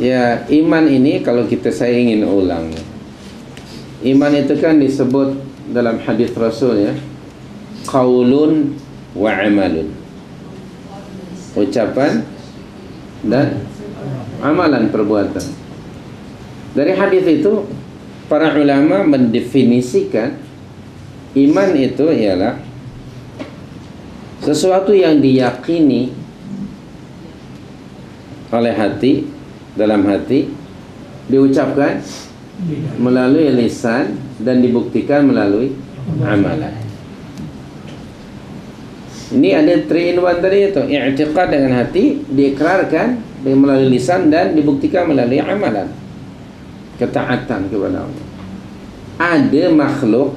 Ya, iman ini kalau saya ingin ulang, iman itu kan disebut dalam hadis Rasul ya, qaulun wa amalun, ucapan dan amalan, perbuatan. Dari hadis itu para ulama mendefinisikan iman itu ialah sesuatu yang diyakini oleh hati, dalam hati, diucapkan melalui lisan dan dibuktikan melalui amalan. Ini ada 3 in 1 tadi itu, i'tiqad dengan hati, diikrarkan melalui lisan dan dibuktikan melalui amalan, ketaatan kepada Allah. Ada makhluk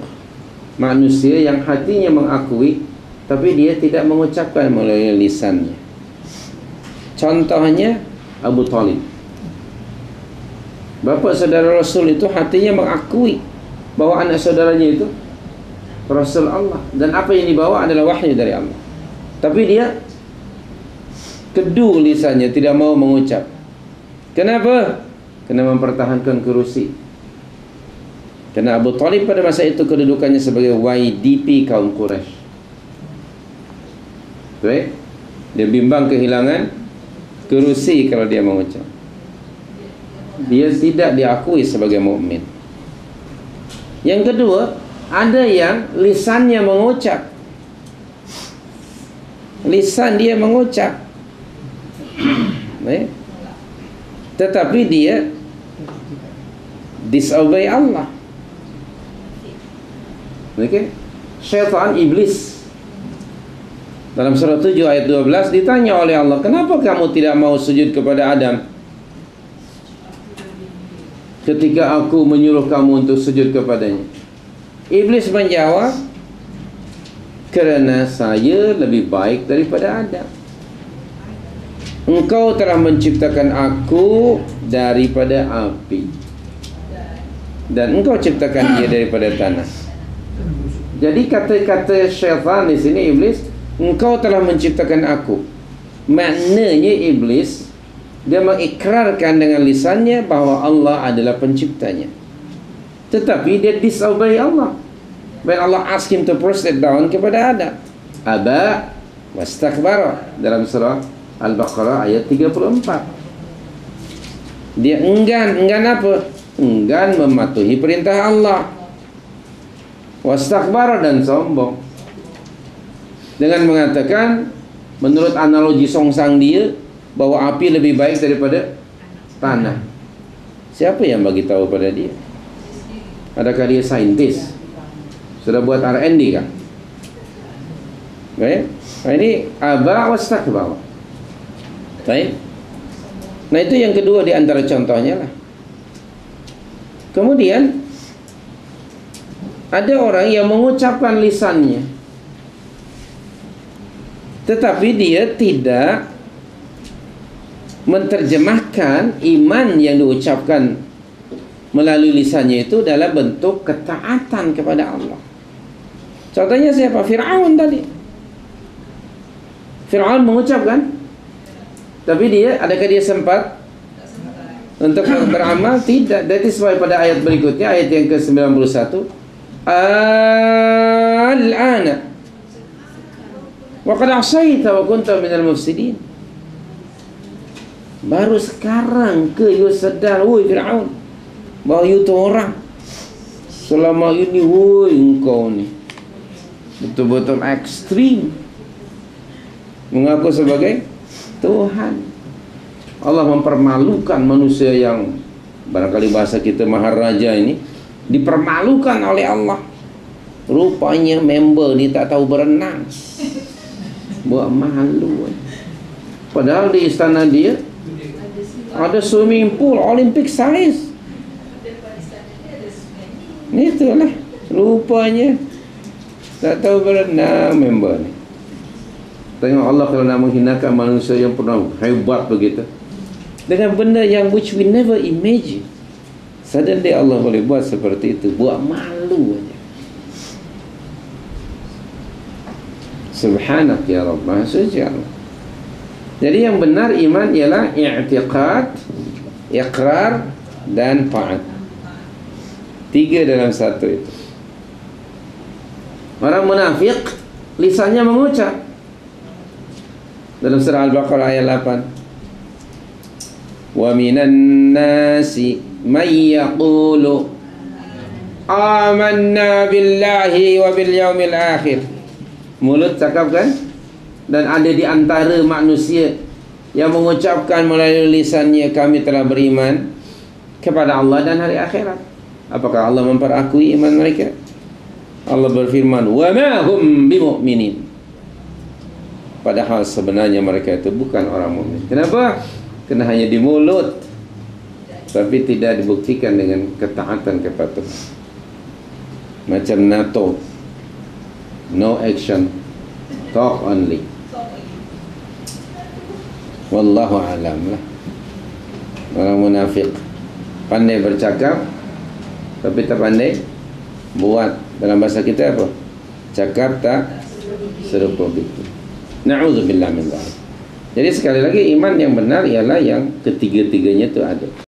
manusia yang hatinya mengakui tapi dia tidak mengucapkan melalui lisannya. Contohnya Abu Talib, bapa saudara Rasul, itu hatinya mengakui bahwa anak saudaranya itu Rasul Allah, dan apa yang dibawa adalah wahyu dari Allah. Tapi dia kedu lisannya, tidak mau mengucap. Kenapa? Karena mempertahankan kerusi. Karena Abu Talib pada masa itu kedudukannya sebagai YDP kaum Quraisy. Baik, dia bimbang kehilangan kerusi kalau dia mengucap. Dia tidak diakui sebagai mukmin. Yang kedua, ada yang lisannya mengucap, lisan dia mengucap, tetapi dia disobey Allah. Oke, syaitan, iblis, dalam surah 7 ayat 12 ditanya oleh Allah, kenapa kamu tidak mau sujud kepada Adam ketika aku menyuruh kamu untuk sujud kepadanya? Iblis menjawab, kerana saya lebih baik daripada Adam. Engkau telah menciptakan aku daripada api, dan engkau ciptakan dia daripada tanah. Jadi kata-kata syaitan di sini, iblis, engkau telah menciptakan aku, maknanya iblis dia mengikrarkan dengan lisannya bahwa Allah adalah penciptanya, tetapi dia disobey Allah. When Allah ask him to prostrate down kepada Adam, aba wastakbara, dalam surah Al-Baqarah ayat 34. Dia enggan apa? Enggan mematuhi perintah Allah. Wastakbara, dan sombong, dengan mengatakan menurut analogi songsang dia bahwa api lebih baik daripada tanah. Siapa yang bagi tahu pada dia? Adakah dia saintis? Sudah buat R&D kan? Baik. Nah, ini aba wastakbara. Baik. Nah, itu yang kedua di antara contohnya lah. Kemudian ada orang yang mengucapkan lisannya, tetapi dia tidak menerjemahkan iman yang diucapkan melalui lisannya itu dalam bentuk ketaatan kepada Allah. Contohnya siapa? Fir'aun tadi. Fir'aun mengucapkan, tapi adakah dia sempat untuk beramal? Tidak. That is why pada ayat berikutnya, ayat yang ke-91, al-ana wa qad asaita wa kunta minal mufsidin. Baru sekarang ke you sedar, woi Fir'aun, bahwa you tu orang selama ini, woi engkau ni betul-betul ekstrim mengaku sebagai Tuhan. Allah mempermalukan manusia yang barangkali bahasa kita maharaja ini, dipermalukan oleh Allah. Rupanya member ni tak tahu berenang, buat malu. Padahal di istana dia ada swimming pool Olympic size. Itulah rupanya tak tahu berenang member ni. Tengok Allah kalau nak menghinakan manusia yang pernah hebat begitu dengan benda yang which we never imagine, suddenly Allah boleh buat seperti itu, buat malu aja. Subhanak ya Rabb, Maha Suci Allah. Jadi yang benar iman ialah i'tiqad, iqrar dan ta'at. 3 dalam satu itu. Orang munafik lisannya mengucap. Dalam surah Al-Baqarah ayat 8. Wa minan nasi may yaqulu amanna billahi wa bil yaumil akhir. Mulut cakap kan? Dan ada di antara manusia yang mengucapkan melalui lisannya, kami telah beriman kepada Allah dan hari akhirat. Apakah Allah memperakui iman mereka? Allah berfirman, wa ma hum bimu'minin. Padahal sebenarnya mereka itu bukan orang mukmin. Kenapa? Kerana hanya di mulut, tapi tidak dibuktikan dengan ketaatan kepatuhan. Macam NATO, no action, talk only. Wallahu alam lah. Orang munafik pandai bercakap tapi tak pandai buat. Dalam bahasa kita apa? Cakap tak serupa itu. Na'udzubillah min dzalik. Jadi sekali lagi iman yang benar ialah yang ketiga-tiganya itu ada.